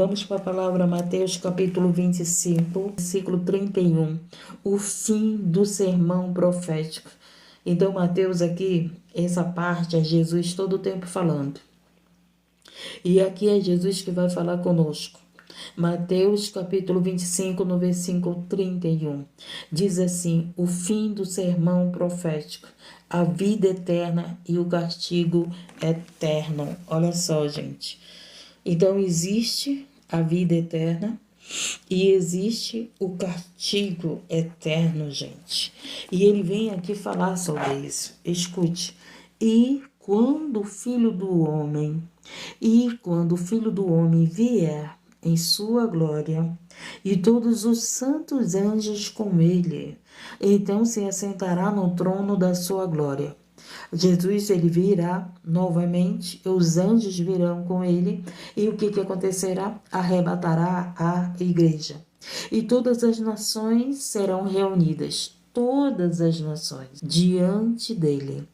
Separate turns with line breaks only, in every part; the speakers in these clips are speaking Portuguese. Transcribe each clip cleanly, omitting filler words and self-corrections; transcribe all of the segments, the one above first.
Vamos para a palavra Mateus capítulo 25, versículo 31, o fim do sermão profético. Então, Mateus aqui, essa parte é Jesus todo o tempo falando. E aqui é Jesus que vai falar conosco. Mateus capítulo 25, no versículo 31, diz assim: o fim do sermão profético, a vida eterna e o castigo eterno. Olha só, gente. Então, existe a vida eterna e existe o castigo eterno, gente. E ele vem aqui falar sobre isso. Escute. Quando o Filho do Homem vier em sua glória, e todos os santos anjos com ele, então se assentará no trono da sua glória. Jesus, ele virá novamente, os anjos virão com ele, e o que acontecerá? Arrebatará a igreja. E todas as nações serão reunidas, todas as nações, diante dele.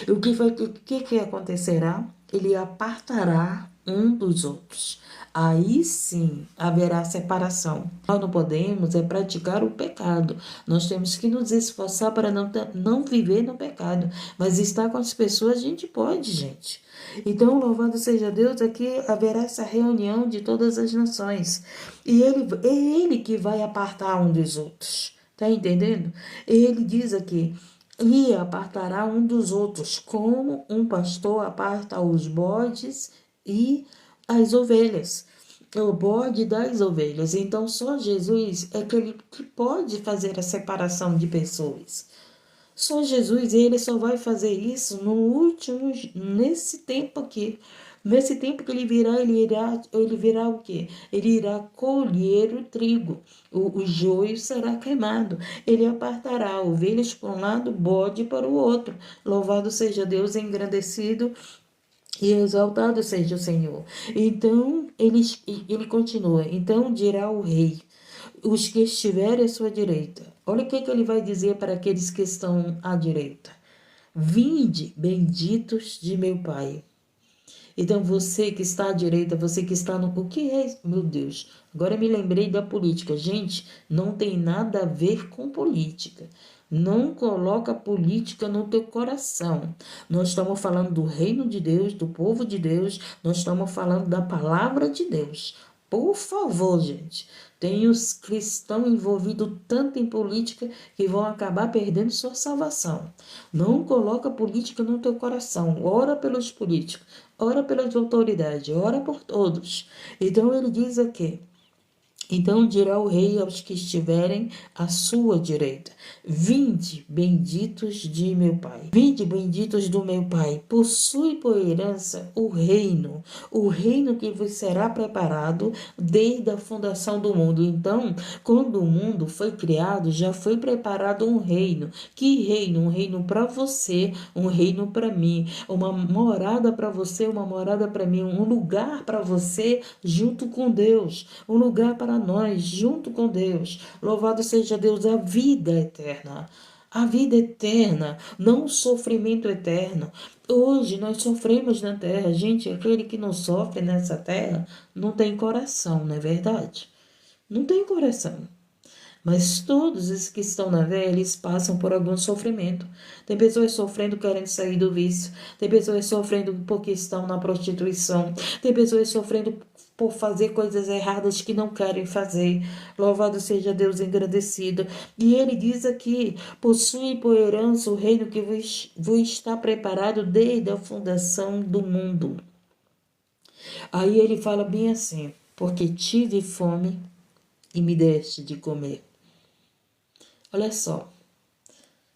E o que acontecerá? Ele apartará um dos outros. Aí sim haverá separação. Nós não podemos praticar o pecado. Nós temos que nos esforçar para não viver no pecado. Mas estar com as pessoas a gente pode, gente. Então, louvado seja Deus, aqui haverá essa reunião de todas as nações. E é ele que vai apartar um dos outros. Tá entendendo? Ele diz aqui: e apartará um dos outros, como um pastor aparta os bodes e as ovelhas. O bode das ovelhas. Então, só Jesus é aquele que pode fazer a separação de pessoas. Só Jesus, ele só vai fazer isso nesse tempo aqui. Nesse tempo que ele virá o quê? Ele irá colher o trigo. O joio será queimado. Ele apartará ovelhas para um lado, bode para o outro. Louvado seja Deus, engrandecido e exaltado seja o Senhor. Então, ele continua. Então dirá o rei: os que estiverem à sua direita. Olha o que ele vai dizer para aqueles que estão à direita: vinde, benditos de meu Pai. Então, você que está à direita, você que está no... O que é? Meu Deus, agora me lembrei da política. Gente, não tem nada a ver com política. Não coloca política no teu coração. Nós estamos falando do reino de Deus, do povo de Deus. Nós estamos falando da palavra de Deus. Por favor, gente. Tem os cristãos envolvidos tanto em política que vão acabar perdendo sua salvação. Não coloca política no teu coração. Ora pelos políticos, ora pelas autoridades, ora por todos. Então ele diz aqui: então dirá o rei aos que estiverem à sua direita: vinde, benditos de meu Pai. Vinde, benditos do meu Pai. Possui por herança o reino que vos será preparado desde a fundação do mundo. Então, quando o mundo foi criado, já foi preparado um reino. Que reino? Um reino para você, um reino para mim. Uma morada para você, uma morada para mim. Um lugar para você junto com Deus. Um lugar para nós, junto com Deus. Louvado seja Deus, a vida eterna. A vida eterna, não o sofrimento eterno. Hoje nós sofremos na terra. Gente, aquele que não sofre nessa terra não tem coração, não é verdade? Não tem coração. Mas todos os que estão na terra, eles passam por algum sofrimento. Tem pessoas sofrendo querendo sair do vício. Tem pessoas sofrendo porque estão na prostituição. Tem pessoas sofrendo por fazer coisas erradas que não querem fazer. Louvado seja Deus, engrandecido. E ele diz aqui: possui por herança o reino que vos está preparado desde a fundação do mundo. Aí ele fala bem assim: porque tive fome e me deste de comer. Olha só,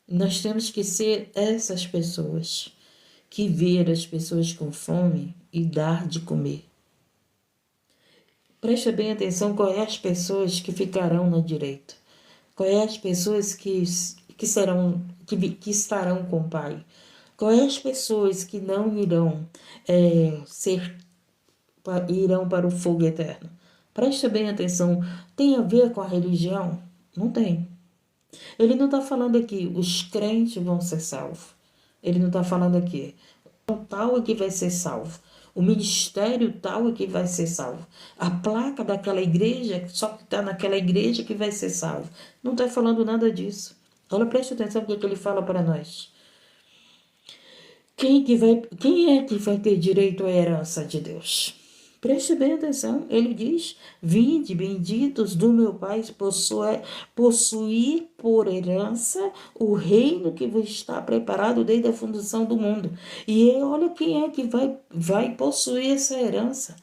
nós temos que ser essas pessoas que ver as pessoas com fome e dar de comer. Presta bem atenção qual é as pessoas que ficarão na direita. Qual é as pessoas que estarão com o Pai. Qual é as pessoas que não irão irão para o fogo eterno. Presta bem atenção. Tem a ver com a religião? Não tem. Ele não está falando aqui, os crentes vão ser salvos. Ele não está falando aqui, o tal é que vai ser salvo. O ministério tal é que vai ser salvo. A placa daquela igreja, só que está naquela igreja que vai ser salvo. Não está falando nada disso. Olha, preste atenção no que ele fala para nós. Quem é que vai ter direito à herança de Deus? Preste bem atenção. Ele diz: vinde, benditos do meu Pai, possuir por herança o reino que vos está preparado desde a fundação do mundo. E olha quem é que vai possuir essa herança.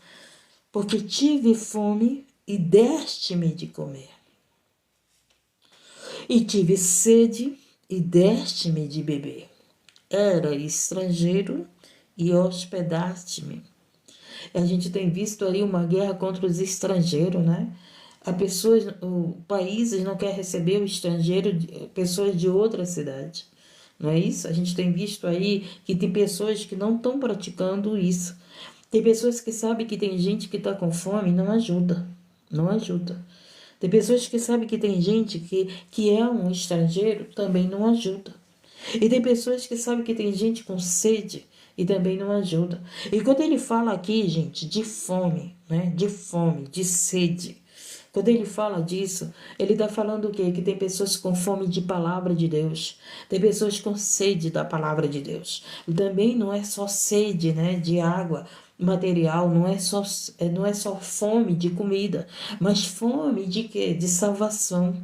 Porque tive fome e deste-me de comer. E tive sede e deste-me de beber. Era estrangeiro e hospedaste-me. A gente tem visto ali uma guerra contra os estrangeiros, né? Países não querem receber o estrangeiro, pessoas de outra cidade. Não é isso? A gente tem visto aí que tem pessoas que não estão praticando isso. Tem pessoas que sabem que tem gente que está com fome e não ajuda. Não ajuda. Tem pessoas que sabem que tem gente que é um estrangeiro, também não ajuda. E tem pessoas que sabem que tem gente com sede e também não ajuda. E quando ele fala aqui, gente, de fome, né? De fome, de sede. Quando ele fala disso, ele está falando o quê? Que tem pessoas com fome de palavra de Deus. Tem pessoas com sede da palavra de Deus. E também não é só sede, né? De água material, não é só fome de comida, mas fome de quê? De salvação.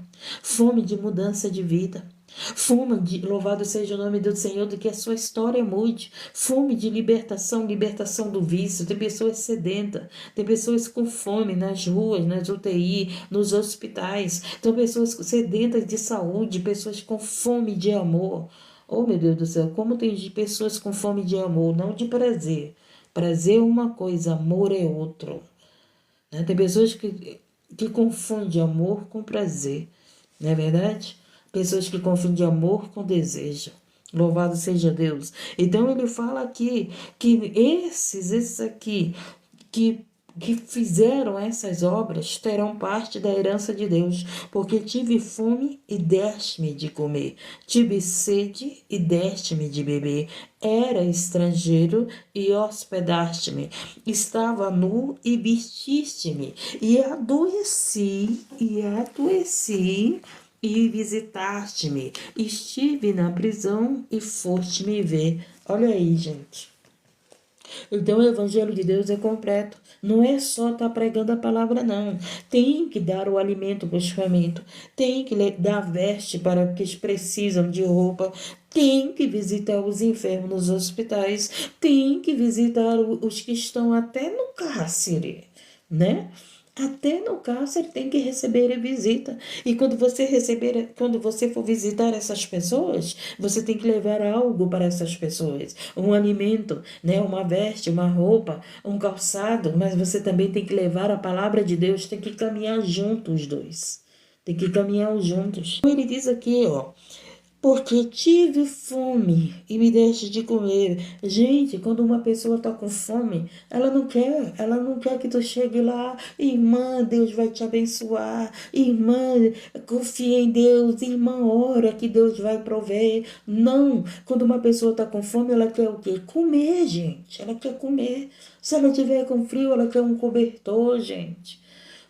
Fome de mudança de vida. Fome de, louvado seja o nome do Senhor, de que a sua história mude. Fome de libertação, libertação do vício. Tem pessoas sedentas, tem pessoas com fome nas ruas, nas UTI, nos hospitais. Tem pessoas sedentas de saúde, pessoas com fome de amor. Oh, meu Deus do céu, como tem pessoas com fome de amor, não de prazer. Prazer é uma coisa, amor é outro. Né? Tem pessoas que confundem amor com prazer, não é verdade? Pessoas que confundem amor com desejo. Louvado seja Deus. Então ele fala aqui que esses aqui que fizeram essas obras terão parte da herança de Deus, porque tive fome e deste-me de comer, tive sede e deste-me de beber, era estrangeiro e hospedaste-me, estava nu e vestiste-me, e adoeci e visitaste-me, estive na prisão e foste me ver. Olha aí, gente. Então o Evangelho de Deus é completo. Não é só estar pregando a palavra, não. Tem que dar o alimento para os famintos. Tem que dar veste para os que precisam de roupa. Tem que visitar os enfermos nos hospitais. Tem que visitar os que estão até no cárcere, né? Até no cárcere tem que receber a visita. E quando você for visitar essas pessoas, você tem que levar algo para essas pessoas. Um alimento, né? Uma veste, uma roupa, um calçado. Mas você também tem que levar a palavra de Deus. Tem que caminhar juntos os dois. Tem que caminhar juntos. Ele diz aqui, ó. Porque tive fome e me deixe de comer. Gente, quando uma pessoa está com fome, ela não quer que tu chegue lá, irmã, Deus vai te abençoar, irmã, confia em Deus, irmã, ora que Deus vai prover. Não, quando uma pessoa está com fome, ela quer o quê? Comer, gente, ela quer comer. Se ela tiver com frio, ela quer um cobertor, gente.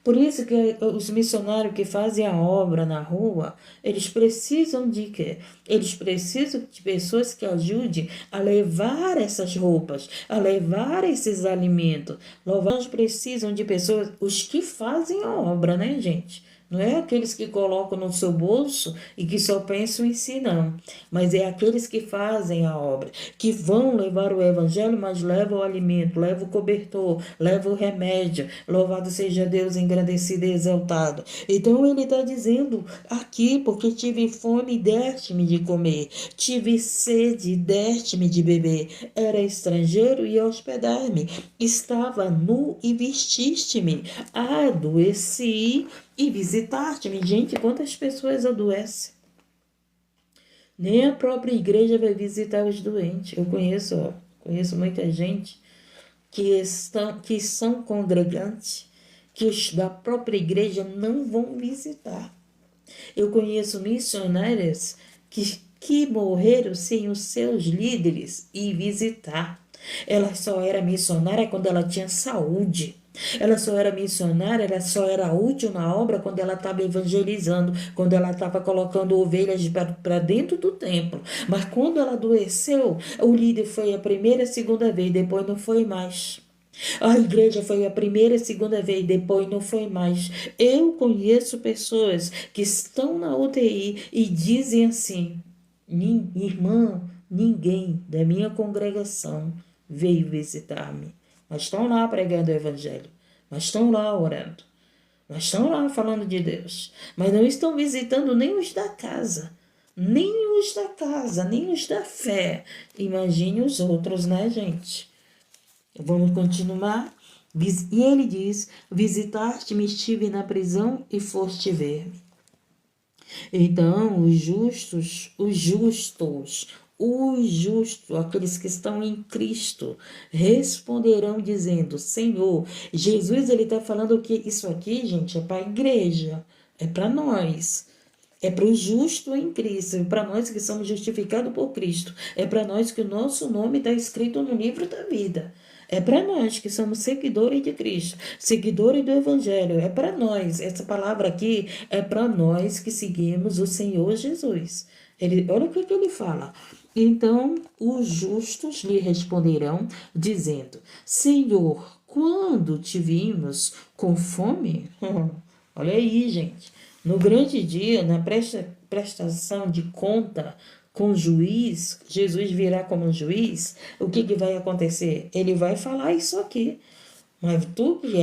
Por isso que os missionários que fazem a obra na rua, eles precisam de quê? Eles precisam de pessoas que ajudem a levar essas roupas, a levar esses alimentos. Nós precisam de pessoas, os que fazem a obra, né, gente? Não é aqueles que colocam no seu bolso e que só pensam em si, não. Mas é aqueles que fazem a obra, que vão levar o evangelho, mas levam o alimento, levam o cobertor, levam o remédio. Louvado seja Deus, engrandecido e exaltado. Então ele está dizendo aqui, porque tive fome e deste-me de comer, tive sede e deste-me de beber, era estrangeiro e hospedar-me, estava nu e vestiste-me, adoeci e visitar-te-me. Gente, quantas pessoas adoecem? Nem a própria igreja vai visitar os doentes. Eu conheço muita gente que são congregantes, que os da própria igreja não vão visitar. Eu conheço missionárias que morreram sem os seus líderes ir visitar. Ela só era missionária quando ela tinha saúde. Ela só era missionária, ela só era útil na obra quando ela estava evangelizando, quando ela estava colocando ovelhas para dentro do templo. Mas quando ela adoeceu, o líder foi a primeira, segunda vez, depois não foi mais. A igreja foi a primeira e segunda vez, depois não foi mais. Eu conheço pessoas que estão na UTI e dizem assim: Irmã, ninguém da minha congregação veio visitar-me. Mas estão lá pregando o evangelho, mas estão lá orando, mas estão lá falando de Deus, mas não estão visitando nem os da casa, nem os da casa, nem os da fé. Imagine os outros, né, gente? Vamos continuar. E ele diz: visitaste-me, estive na prisão e foste ver-me. Então, os justos, aqueles que estão em Cristo, responderão dizendo: Senhor, Jesus, ele está falando que isso aqui, gente, é para a igreja, é para nós. É para o justo em Cristo, é para nós que somos justificados por Cristo, é para nós que o nosso nome está escrito no livro da vida. É para nós que somos seguidores de Cristo, seguidores do Evangelho. É para nós. Essa palavra aqui é para nós que seguimos o Senhor Jesus. Olha o que ele fala. Então os justos lhe responderão, dizendo: Senhor, quando te vimos com fome? Olha aí, gente. No grande dia, na prestação de conta com o juiz, Jesus virá como juiz, o que vai acontecer? Ele vai falar isso aqui. Mas tu que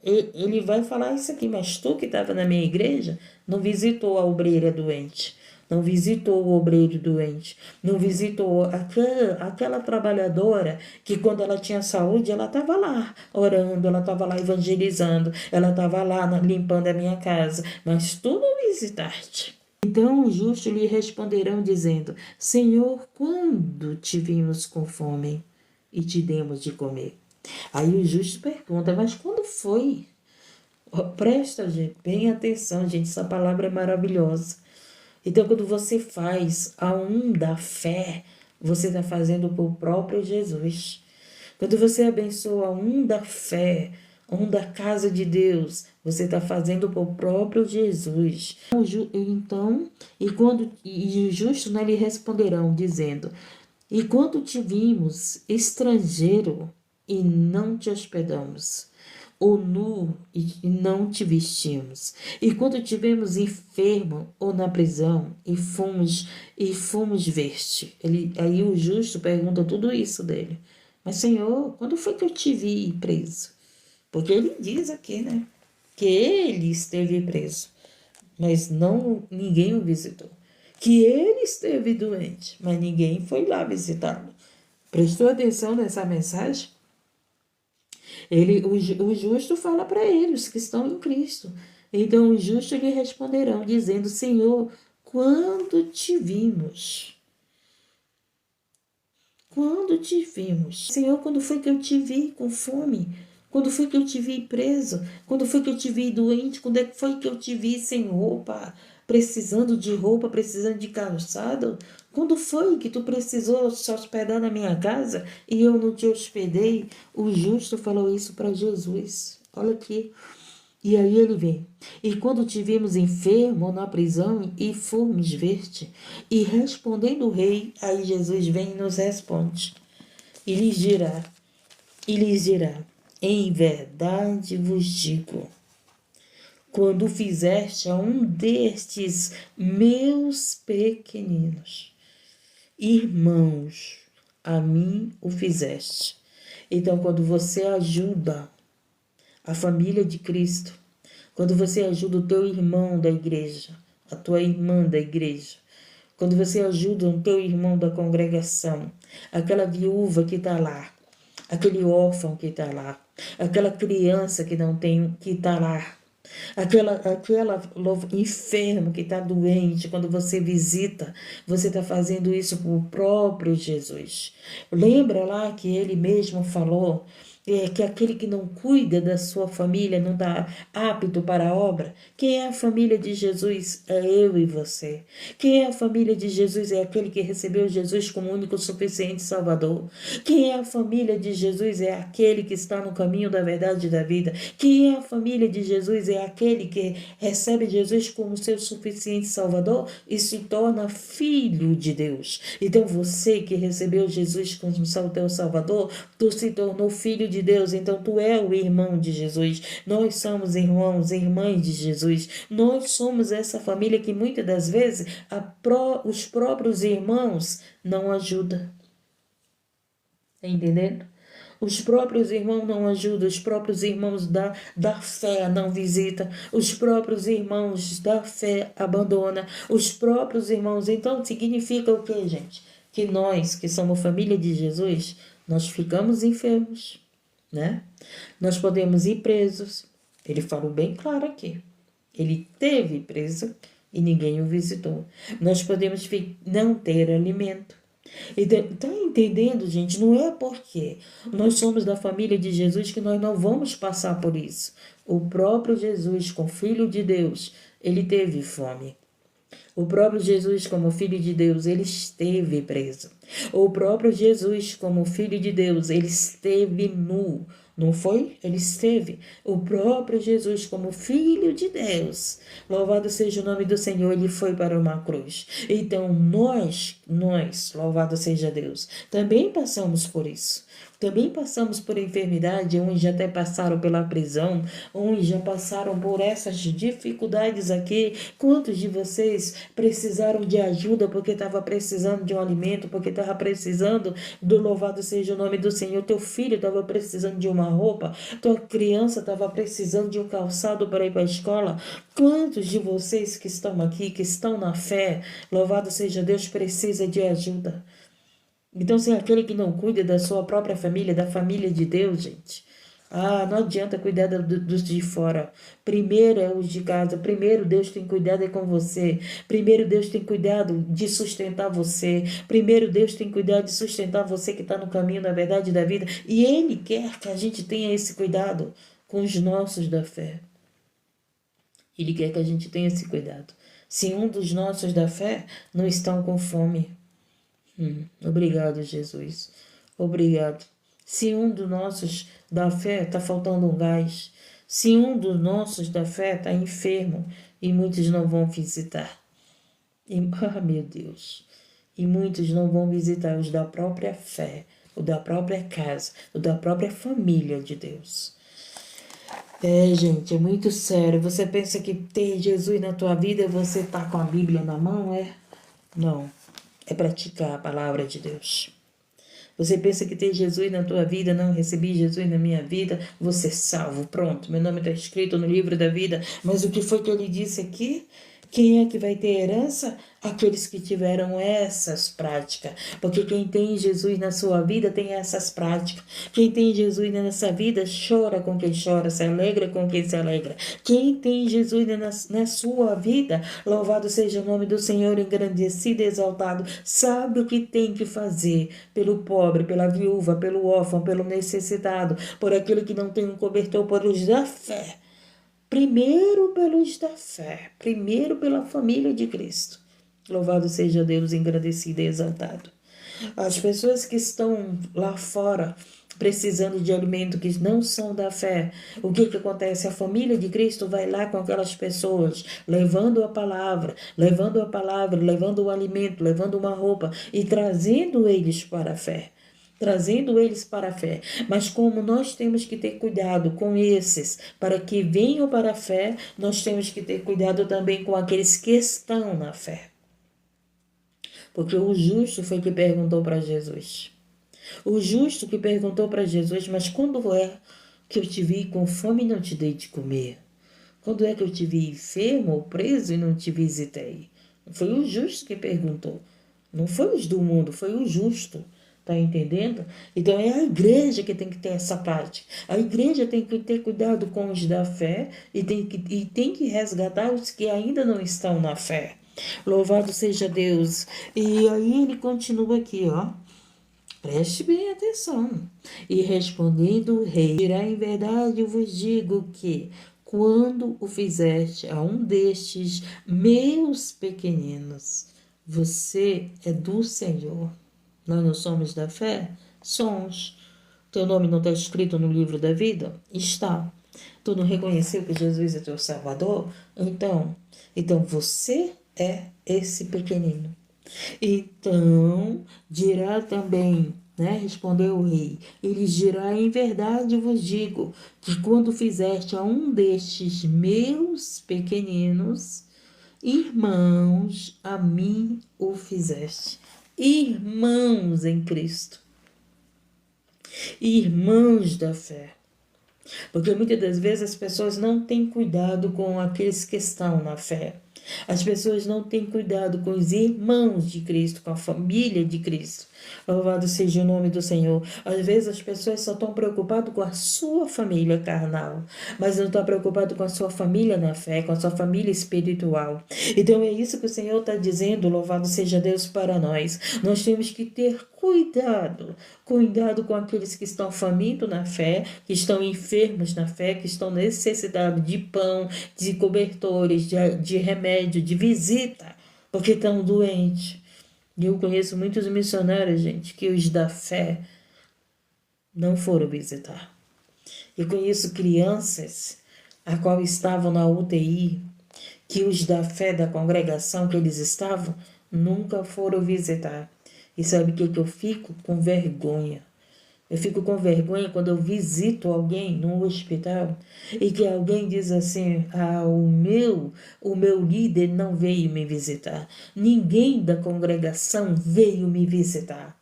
ele vai falar isso aqui, mas tu que estava na minha igreja, não visitou a obreira doente, não visitou o obreiro doente, não visitou aquela trabalhadora que quando ela tinha saúde, ela estava lá orando, ela estava lá evangelizando, ela estava lá limpando a minha casa, mas tu não visitaste. Então os justos lhe responderão dizendo: Senhor, quando te vimos com fome e te demos de comer? Aí o justo pergunta: mas quando foi? Presta, gente, bem atenção, gente, essa palavra é maravilhosa. Então, quando você faz a da fé, você está fazendo para o próprio Jesus. Quando você abençoa da fé, da casa de Deus, você está fazendo para o próprio Jesus. Então, e os justos, né, lhe responderão, dizendo: e quando te vimos estrangeiro e não te hospedamos, ou nu e não te vestimos, e quando te vemos enfermo ou na prisão e fomos ver-te. Aí o justo pergunta tudo isso dele: mas Senhor, quando foi que eu te vi preso? Porque ele diz aqui, né, que ele esteve preso, mas ninguém o visitou. Que ele esteve doente, mas ninguém foi lá visitá-lo. Prestou atenção nessa mensagem? O justo fala para eles que estão em Cristo. Então os justos lhe responderão, dizendo: Senhor, quando te vimos? Quando te vimos? Senhor, quando foi que eu te vi com fome? Quando foi que eu te vi preso? Quando foi que eu te vi doente? Quando é que foi que eu te vi sem roupa? Precisando de roupa, precisando de calçado? Quando foi que tu precisou se hospedar na minha casa e eu não te hospedei? O justo falou isso para Jesus. Olha aqui. E aí ele vem: e quando te vimos enfermo ou na prisão e fomos ver-te? E respondendo o rei, aí Jesus vem e nos responde. E lhes dirá, em verdade vos digo, quando fizeste a destes meus pequeninos irmãos, a mim o fizeste. Então, quando você ajuda a família de Cristo, quando você ajuda o teu irmão da igreja, a tua irmã da igreja, quando você ajuda o teu irmão da congregação, aquela viúva que está lá, aquele órfão que está lá, aquela criança que não tem, que está lá, aquela enfermo que está doente, quando você visita, você está fazendo isso para o próprio Jesus. Lembra lá que ele mesmo falou que aquele que não cuida da sua família não está apto para a obra. Quem é a família de Jesus? É eu e você. Quem é a família de Jesus? É aquele que recebeu Jesus como único suficiente Salvador. Quem é a família de Jesus? É aquele que está no caminho da verdade e da vida. Quem é a família de Jesus? É aquele que recebe Jesus como seu suficiente Salvador e se torna filho de Deus. Então você que recebeu Jesus como seu teu Salvador, tu se tornou filho de Deus, então tu é o irmão de Jesus. Nós somos irmãos e irmãs de Jesus. Nós somos essa família que muitas das vezes os próprios irmãos não ajudam. Tá entendendo? Os próprios irmãos não ajudam, os próprios irmãos da fé não visitam, os próprios irmãos da fé abandonam, os próprios irmãos. Então significa o que, gente? Que nós, que somos família de Jesus, nós ficamos enfermos, né? Nós podemos ir presos. Ele falou bem claro aqui. Ele teve preso e ninguém o visitou. Nós podemos não ter alimento. Está entendendo, gente? Não é porque nós somos da família de Jesus que nós não vamos passar por isso. O próprio Jesus, como Filho de Deus, ele teve fome. O próprio Jesus, como Filho de Deus, ele esteve preso. O próprio Jesus, como Filho de Deus, ele esteve nu. Não foi? Ele esteve. O próprio Jesus, como Filho de Deus, louvado seja o nome do Senhor, ele foi para uma cruz. Então, nós, louvado seja Deus, também passamos por isso. Também passamos por enfermidade, uns já até passaram pela prisão, uns já passaram por essas dificuldades aqui. Quantos de vocês precisaram de ajuda porque estava precisando de um alimento, porque estava precisando do louvado seja o nome do Senhor? Teu filho estava precisando de uma roupa, tua criança estava precisando de um calçado para ir para a escola. Quantos de vocês que estão aqui, que estão na fé, louvado seja Deus, precisa de ajuda? Então, se é aquele que não cuida da sua própria família, da família de Deus, gente, não adianta cuidar dos de fora. Primeiro é os de casa. Primeiro Deus tem cuidado é com você. Primeiro Deus tem cuidado de sustentar você. Primeiro Deus tem cuidado de sustentar você que está no caminho da verdade e da vida. E Ele quer que a gente tenha esse cuidado com os nossos da fé. Ele quer que a gente tenha esse cuidado. Se um dos nossos da fé não estão com fome, obrigado, Jesus. Obrigado. Se um dos nossos da fé está faltando um gás, se um dos nossos da fé está enfermo e muitos não vão visitar. Meu Deus. E muitos não vão visitar os da própria fé, o da própria casa, o da própria família de Deus. Gente, é muito sério. Você pensa que ter Jesus na tua vida é você estar com a Bíblia na mão, Não. É praticar a palavra de Deus. Você pensa que ter Jesus na tua vida, não recebi Jesus na minha vida, você salvo, pronto, meu nome está escrito no livro da vida. Mas o que foi que ele disse aqui? Quem é que vai ter herança? Aqueles que tiveram essas práticas. Porque quem tem Jesus na sua vida tem essas práticas. Quem tem Jesus nessa vida chora com quem chora, se alegra com quem se alegra. Quem tem Jesus na sua vida, louvado seja o nome do Senhor, engrandecido e exaltado, sabe o que tem que fazer pelo pobre, pela viúva, pelo órfão, pelo necessitado, por aquele que não tem um cobertor, por os da fé. Primeiro pelos da fé, primeiro pela família de Cristo. Louvado seja Deus, engrandecido e exaltado. As pessoas que estão lá fora precisando de alimento, que não são da fé, o que acontece? A família de Cristo vai lá com aquelas pessoas, levando a palavra, levando o alimento, levando uma roupa e trazendo eles para a fé. Trazendo eles para a fé. Mas como nós temos que ter cuidado com esses, para que venham para a fé, nós temos que ter cuidado também com aqueles que estão na fé. Porque o justo foi que perguntou para Jesus. O justo que perguntou para Jesus, mas quando é que eu te vi com fome e não te dei de comer? Quando é que eu te vi enfermo ou preso e não te visitei? Foi o justo que perguntou. Não foi os do mundo, foi o justo. Tá entendendo? Então é a igreja que tem que ter essa parte. A igreja tem que ter cuidado com os da fé e tem que resgatar os que ainda não estão na fé. Louvado seja Deus. E aí ele continua aqui, Preste bem atenção. E respondendo o rei, dirá em verdade, eu vos digo que, quando o fizeste a um destes meus pequeninos, você é do Senhor. Nós não somos da fé? Somos. Teu nome não está escrito no livro da vida? Está. Tu não reconheceu que Jesus é teu Salvador? Então você é esse pequenino. Então dirá também, né? Respondeu o rei. Ele dirá: em verdade vos digo que quando fizeste a um destes meus pequeninos irmãos, a mim o fizeste. Irmãos em Cristo, irmãos da fé. Porque muitas das vezes as pessoas não têm cuidado com aqueles que estão na fé. As pessoas não têm cuidado com os irmãos de Cristo, com a família de Cristo. Louvado seja o nome do Senhor. Às vezes as pessoas só estão preocupadas com a sua família carnal, mas não estão preocupadas com a sua família na fé, com a sua família espiritual. Então é isso que o Senhor está dizendo, louvado seja Deus para nós. Nós temos que ter cuidado com aqueles que estão famintos na fé, que estão enfermos na fé, que estão necessitados de pão, de cobertores, de remédio, de visita, porque estão doentes. E eu conheço muitos missionários, gente, que os da fé não foram visitar. Eu conheço crianças a qual estavam na UTI, que os da fé da congregação que eles estavam nunca foram visitar. E sabe o que eu fico? Com vergonha. Eu fico com vergonha quando eu visito alguém no hospital e que alguém diz assim: o meu líder não veio me visitar. Ninguém da congregação veio me visitar.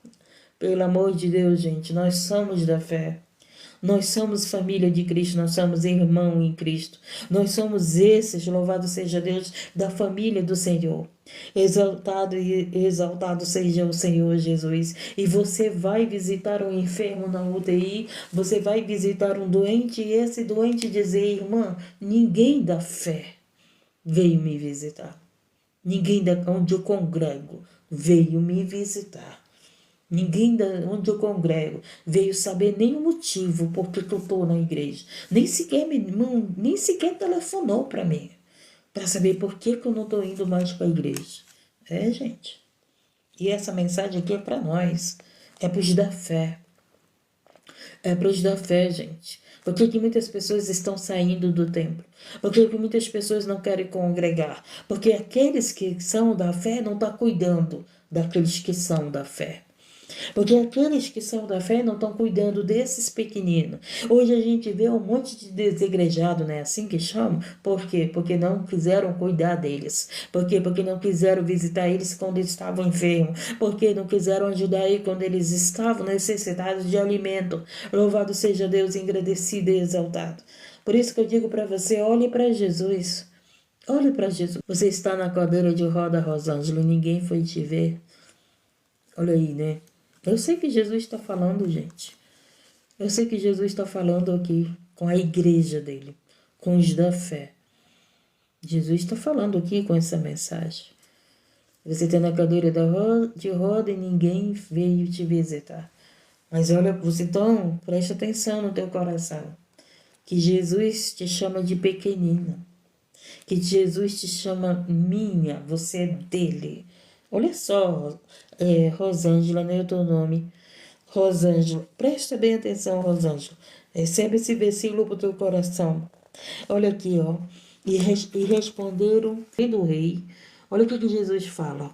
Pelo amor de Deus, gente, nós somos da fé. Nós somos família de Cristo, nós somos irmão em Cristo. Nós somos esses, louvado seja Deus, da família do Senhor. Exaltado e exaltado seja o Senhor Jesus. E você vai visitar um enfermo na UTI, você vai visitar um doente e esse doente dizer: irmã, ninguém da fé veio me visitar. Ninguém da onde eu congrego veio me visitar. Ninguém da onde eu congrego veio saber nem o motivo por que eu estou na igreja. Nem sequer telefonou para mim, para saber por que eu não estou indo mais para a igreja. Gente. E essa mensagem aqui é para nós. É para os da fé. É para os da fé, gente. Por que muitas pessoas estão saindo do templo? Por que muitas pessoas não querem congregar? Porque aqueles que são da fé não estão cuidando daqueles que são da fé. Porque aqueles que são da fé não estão cuidando desses pequeninos. Hoje a gente vê um monte de desigrejados, né? Assim que chamam. Por quê? Porque não quiseram cuidar deles. Por quê? Porque não quiseram visitar eles quando eles estavam enfermos. Porque não quiseram ajudar eles quando eles estavam necessitados de alimento. Louvado seja Deus, engrandecido e exaltado. Por isso que eu digo para você, olhe para Jesus. Olhe para Jesus. Você está na cadeira de roda, Rosângela, e ninguém foi te ver. Olha aí, né? Eu sei que Jesus está falando, gente. Eu sei que Jesus está falando aqui com a igreja dele, com os da fé. Jesus está falando aqui com essa mensagem. Você está na cadeira de roda e ninguém veio te visitar. Mas olha, você então, preste atenção no teu coração. Que Jesus te chama de pequenina. Que Jesus te chama minha, você é dele. Olha só, Rosângela, não é o teu nome. Rosângela, presta bem atenção, Rosângela. Recebe esse versículo para o teu coração. Olha aqui, ó. E responderam do rei. Olha o que Jesus fala.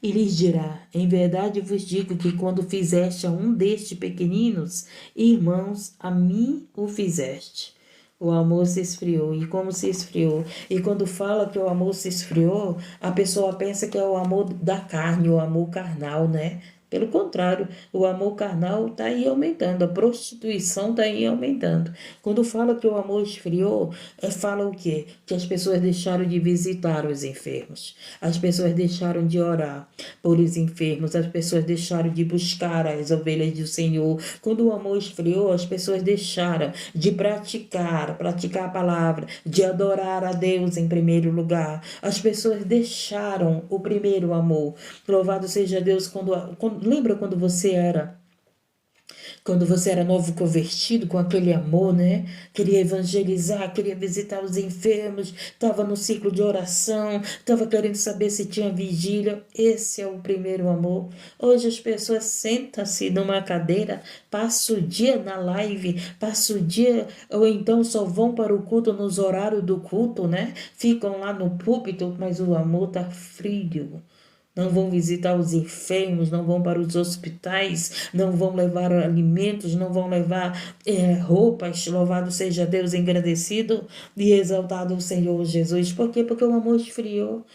E lhes dirá: em verdade vos digo que quando fizeste a um destes pequeninos irmãos, a mim o fizeste. O amor se esfriou. E como se esfriou? E quando fala que o amor se esfriou, a pessoa pensa que é o amor da carne, o amor carnal, né? Pelo contrário, o amor carnal está aí aumentando, a prostituição está aí aumentando. Quando fala que o amor esfriou, fala o quê? Que as pessoas deixaram de visitar os enfermos, as pessoas deixaram de orar por os enfermos, as pessoas deixaram de buscar as ovelhas do Senhor. Quando o amor esfriou, as pessoas deixaram de praticar a palavra, de adorar a Deus em primeiro lugar. As pessoas deixaram o primeiro amor. Louvado seja Deus. Lembra quando você era Quando você era novo convertido, com aquele amor, né? Queria evangelizar, queria visitar os enfermos, estava no ciclo de oração, estava querendo saber se tinha vigília. Esse é o primeiro amor. Hoje as pessoas sentam-se numa cadeira, passam o dia na live, passam o dia, ou então só vão para o culto nos horários do culto, né? Ficam lá no púlpito, mas o amor está frio. Não vão visitar os enfermos, não vão para os hospitais, não vão levar alimentos, não vão levar roupas. Louvado seja Deus, engrandecido e exaltado o Senhor Jesus. Por quê? Porque o amor esfriou.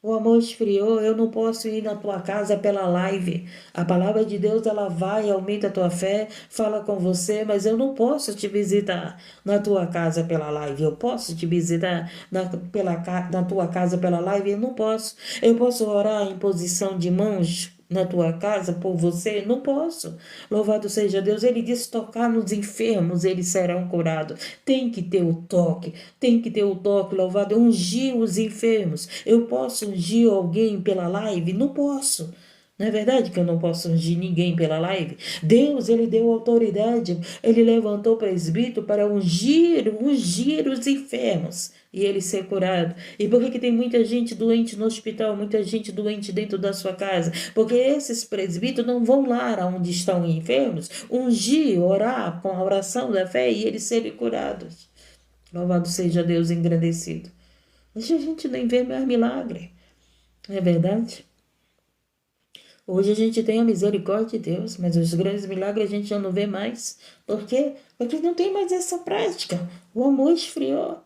O amor esfriou, eu não posso ir na tua casa pela live. A palavra de Deus, ela vai, aumenta a tua fé, fala com você, mas eu não posso te visitar na tua casa pela live. Eu posso te visitar na tua casa pela live? Eu não posso. Eu posso orar em posição de mãos na tua casa por você? Não posso. Louvado seja Deus. Ele disse: tocar nos enfermos, eles serão curados. Tem que ter o toque, tem que ter o toque. Louvado, ungir os enfermos. Eu posso ungir alguém pela live? Não posso. Não é verdade que eu não posso ungir ninguém pela live? Deus, ele deu autoridade, ele levantou o presbítero para ungir os enfermos e ele ser curado. E por que tem muita gente doente no hospital, muita gente doente dentro da sua casa? Porque esses presbíteros não vão lá onde estão enfermos, ungir, orar com a oração da fé e eles serem curados. Louvado seja Deus, engrandecido. Hoje a gente nem vê mais milagre, não é verdade? Hoje a gente tem a misericórdia de Deus, mas os grandes milagres a gente já não vê mais. Por quê? Porque não tem mais essa prática. O amor esfriou.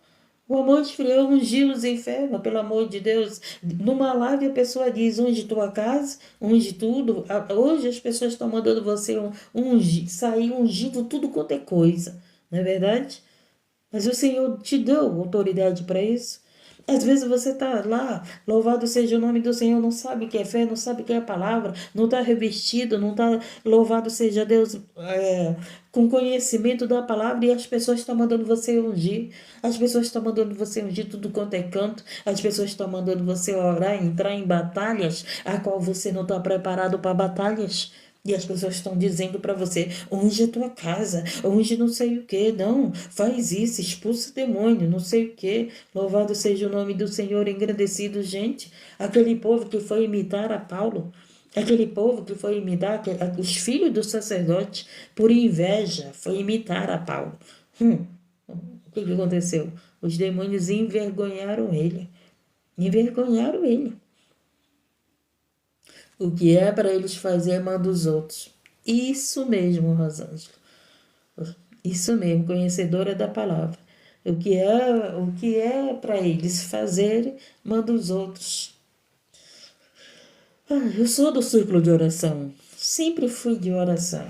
O amor esfriou, ungiu os enfermos, pelo amor de Deus. Numa live a pessoa diz: unge tua casa, unge tudo. Hoje as pessoas estão mandando você sair ungindo tudo quanto é coisa. Não é verdade? Mas o Senhor te deu autoridade para isso. Às vezes você está lá, louvado seja o nome do Senhor, não sabe o que é fé, não sabe o que é a palavra, não está revestido, não está, louvado seja Deus, com conhecimento da palavra, e as pessoas estão mandando você ungir, as pessoas estão mandando você ungir tudo quanto é canto, as pessoas estão mandando você orar, entrar em batalhas, a qual você não está preparado para batalhas. E as pessoas estão dizendo para você: unge a tua casa, unge não sei o que, não, faz isso, expulsa o demônio, não sei o que. Louvado seja o nome do Senhor, engrandecido, gente. Aquele povo que foi imitar a Paulo, aquele povo que foi imitar os filhos do sacerdote, por inveja, foi imitar a Paulo. O que aconteceu? Os demônios envergonharam ele. Envergonharam ele. O que é para eles fazer, manda os outros. Isso mesmo, Rosângela. Isso mesmo, conhecedora da palavra. O que é para eles fazer, manda os outros. Eu sou do círculo de oração. Sempre fui de oração.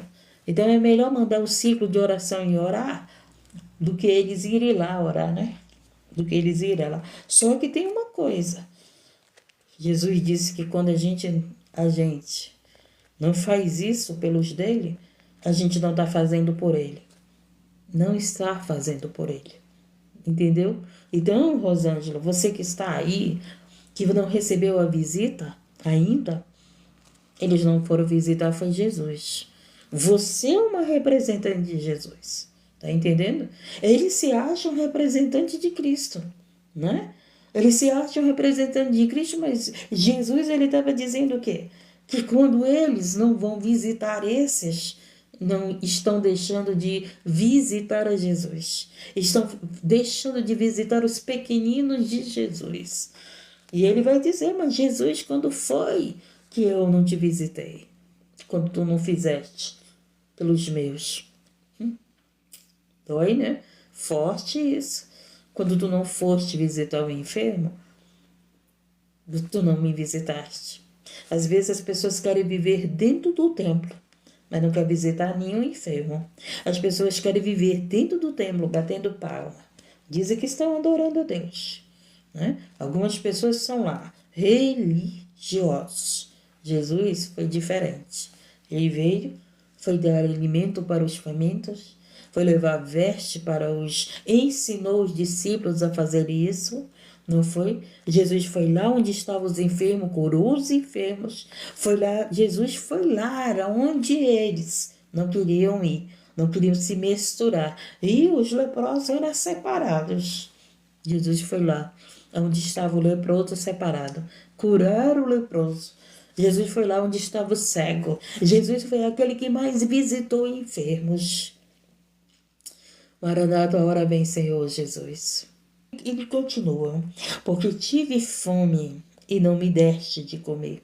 Então é melhor mandar o ciclo de oração e orar do que eles irem lá orar, né? Do que eles irem lá. Só que tem uma coisa. Jesus disse que quando a gente não faz isso pelos dele, a gente não está fazendo por ele. Não está fazendo por ele. Entendeu? Então, Rosângela, você que está aí, que não recebeu a visita ainda, eles não foram visitar, foi Jesus. Você é uma representante de Jesus. Tá entendendo? Eles se acham representante de Cristo, né? Eles se acham representante de Cristo, mas Jesus, ele estava dizendo o quê? Que quando eles não vão visitar esses, não estão deixando de visitar a Jesus. Estão deixando de visitar os pequeninos de Jesus. E ele vai dizer: mas Jesus, quando foi que eu não te visitei? Quando tu não fizeste pelos meus? Dói, né? Forte isso. Quando tu não foste visitar o enfermo, tu não me visitaste. Às vezes as pessoas querem viver dentro do templo, mas não querem visitar nenhum enfermo. As pessoas querem viver dentro do templo, batendo palma. Dizem que estão adorando a Deus, né? Algumas pessoas são lá, religiosos. Jesus foi diferente. Ele veio, foi dar alimento para os famintos, foi levar veste para ensinou os discípulos a fazer isso, não foi? Jesus foi lá onde estavam os enfermos, curou os enfermos, foi lá, Jesus foi lá onde eles não queriam ir, não queriam se misturar. E os leprosos eram separados. Jesus foi lá, onde estava o leproso separado, curar o leproso. Jesus foi lá onde estava o cego. Jesus foi aquele que mais visitou enfermos. Maranata, a hora vem, Senhor Jesus. Ele continua, porque tive fome e não me deste de comer.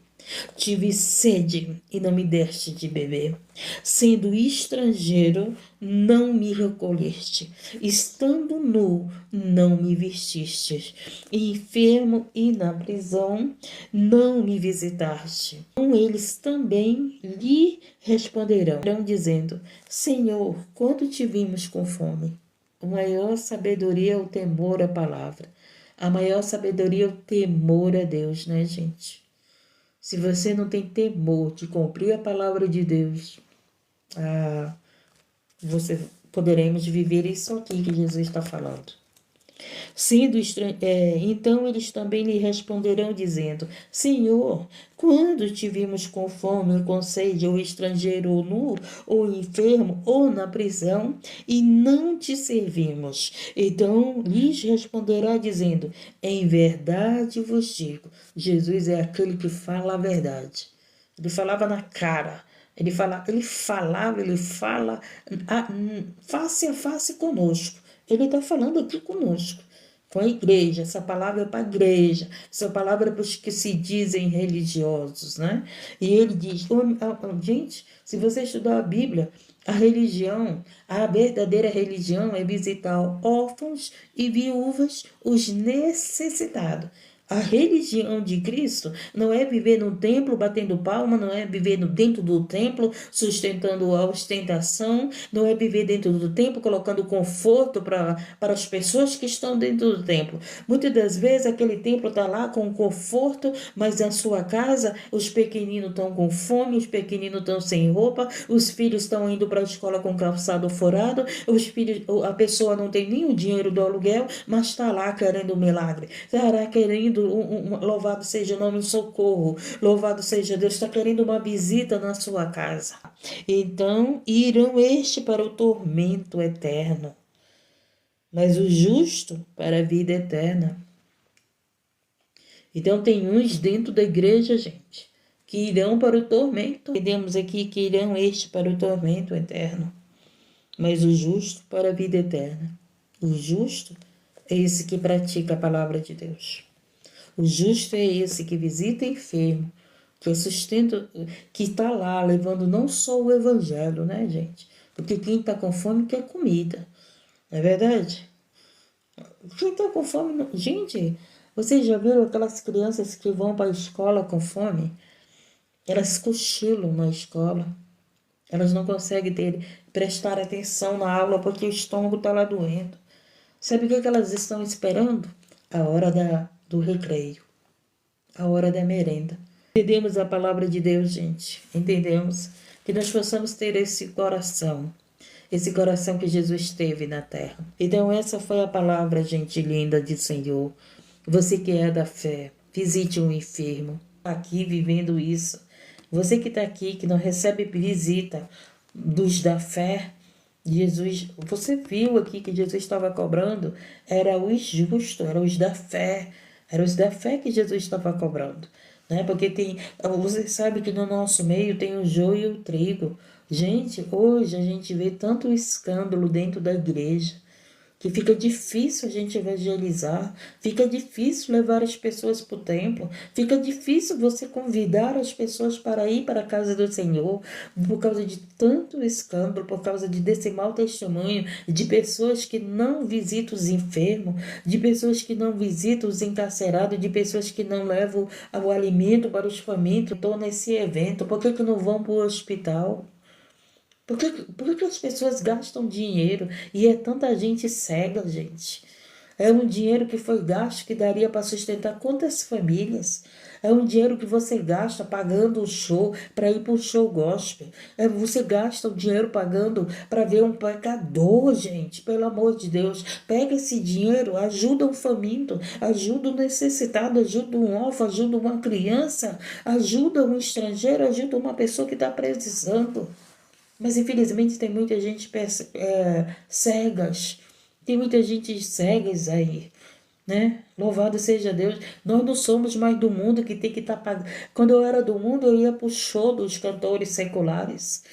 Tive sede e não me deste de beber. Sendo estrangeiro, não me recolheste. Estando nu, não me vestistes. Enfermo e na prisão, não me visitaste. Então eles também lhe responderão, dizendo: Senhor, quando te vimos com fome? A maior sabedoria é o temor à palavra. A maior sabedoria é o temor a Deus, né, gente? Se você não tem temor de cumprir a palavra de Deus, você poderemos viver isso aqui que Jesus está falando. Então eles também lhe responderão dizendo: Senhor, quando te vimos com fome ou com sede, ou estrangeiro, ou nu, ou enfermo, ou na prisão, e não te servimos? Então lhes responderá dizendo: Em verdade vos digo. Jesus é aquele que fala a verdade. Ele falava na cara. Ele fala face a face conosco. Ele está falando aqui conosco, com a igreja. Essa palavra é para a igreja, essa palavra é para os que se dizem religiosos, né? E ele diz, gente, se você estudar a Bíblia, a religião, a verdadeira religião é visitar órfãos e viúvas, os necessitados. A religião de Cristo não é viver no templo batendo palma, não é viver dentro do templo sustentando a ostentação, não é viver dentro do templo colocando conforto para as pessoas que estão dentro do templo. Muitas das vezes aquele templo está lá com conforto, mas na sua casa os pequeninos estão com fome, os pequeninos estão sem roupa, os filhos estão indo para a escola com calçado furado, a pessoa não tem nem o dinheiro do aluguel, mas está lá querendo um milagre, estará querendo louvado seja o nome do socorro, louvado seja Deus, está querendo uma visita na sua casa. Então irão para o tormento eterno, mas o justo para a vida eterna. Então tem uns dentro da igreja, gente, que irão para o tormento. Entendemos aqui que irão para o tormento eterno, mas o justo para a vida eterna. O justo é esse que pratica a palavra de Deus. O justo é esse que visita enfermo, que sustenta, que está lá levando não só o evangelho, né, gente? Porque quem está com fome quer comida, não é verdade? Quem está com fome... Não... Gente, vocês já viram aquelas crianças que vão para a escola com fome? Elas cochilam na escola. Elas não conseguem prestar atenção na aula porque o estômago está lá doendo. Sabe o que elas estão esperando? A hora do recreio, a hora da merenda. Entendemos a palavra de Deus, gente. Entendemos que nós possamos ter esse coração que Jesus teve na terra. Então essa foi a palavra, gente linda de Senhor. Você que é da fé, visite um enfermo, aqui vivendo isso. Você que está aqui, que não recebe visita dos da fé, Jesus, você viu aqui que Jesus estava cobrando, era os justos, eram os da fé, eram os da fé que Jesus estava cobrando, né? Porque você sabe que no nosso meio tem o joio e o trigo. Gente, hoje a gente vê tanto escândalo dentro da igreja, que fica difícil a gente evangelizar, fica difícil levar as pessoas para o templo, fica difícil você convidar as pessoas para ir para a casa do Senhor, por causa de tanto escândalo, por causa desse mau testemunho, de pessoas que não visitam os enfermos, de pessoas que não visitam os encarcerados, de pessoas que não levam o alimento para os famintos. Estou nesse evento, por que não vão para o hospital? Por que as pessoas gastam dinheiro e é tanta gente cega, gente? É um dinheiro que foi gasto que daria para sustentar quantas famílias? É um dinheiro que você gasta pagando o show, para ir para o show gospel. Você gasta o dinheiro pagando para ver um pecador, gente. Pelo amor de Deus, pega esse dinheiro, ajuda um faminto, ajuda um necessitado, ajuda um órfão, ajuda uma criança, ajuda um estrangeiro, ajuda uma pessoa que está precisando. Mas infelizmente tem muita gente cegas. Tem muita gente cegas aí, né? Louvado seja Deus. Nós não somos mais do mundo que tem que estar pagando. Quando eu era do mundo, eu ia para o show dos cantores seculares.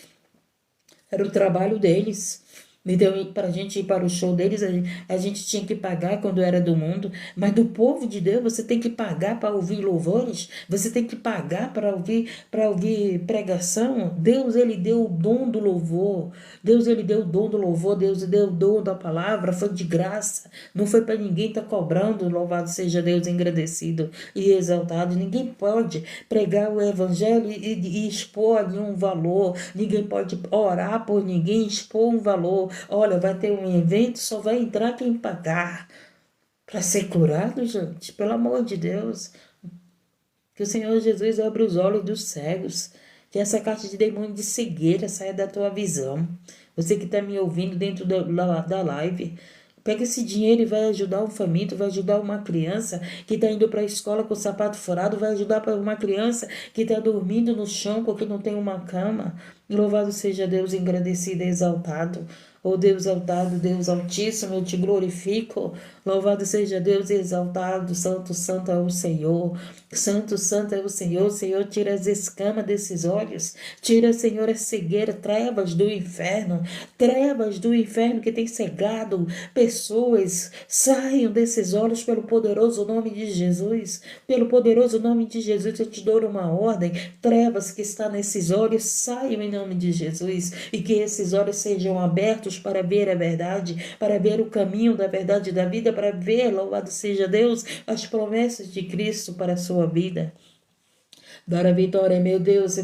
Era o trabalho deles. Então, para a gente ir para o show deles, a gente tinha que pagar quando era do mundo. Mas do povo de Deus, você tem que pagar para ouvir louvores. Você tem que pagar para ouvir pregação. Deus, ele deu o dom do louvor. Deus, ele deu o dom do louvor. Deus, ele deu o dom da palavra. Foi de graça. Não foi para ninguém estar cobrando. Louvado seja Deus, engrandecido e exaltado. Ninguém pode pregar o evangelho e expor ali um valor. Ninguém pode orar por ninguém, expor um valor. Olha, vai ter um evento, só vai entrar quem pagar. Para ser curado, gente, pelo amor de Deus. Que o Senhor Jesus abra os olhos dos cegos. Que essa caixa de demônio de cegueira saia da tua visão. Você que está me ouvindo dentro da live, pega esse dinheiro e vai ajudar um faminto, vai ajudar uma criança que está indo para a escola com o sapato furado, vai ajudar para uma criança que está dormindo no chão porque não tem uma cama. Louvado seja Deus, engrandecido e exaltado. Oh Deus exaltado, Deus altíssimo, eu te glorifico. Louvado seja Deus exaltado, santo, santo é o Senhor. Santo, santo é o Senhor. Senhor, tira as escamas desses olhos. Tira, Senhor, a cegueira, trevas do inferno que tem cegado pessoas. Saiam desses olhos pelo poderoso nome de Jesus. Pelo poderoso nome de Jesus, eu te dou uma ordem. Trevas que está nesses olhos, saiam em nome de Jesus. E que esses olhos sejam abertos para ver a verdade, para ver o caminho da verdade e da vida, para ver, louvado seja Deus, as promessas de Cristo para a sua vida. Dar a vitória, meu Deus,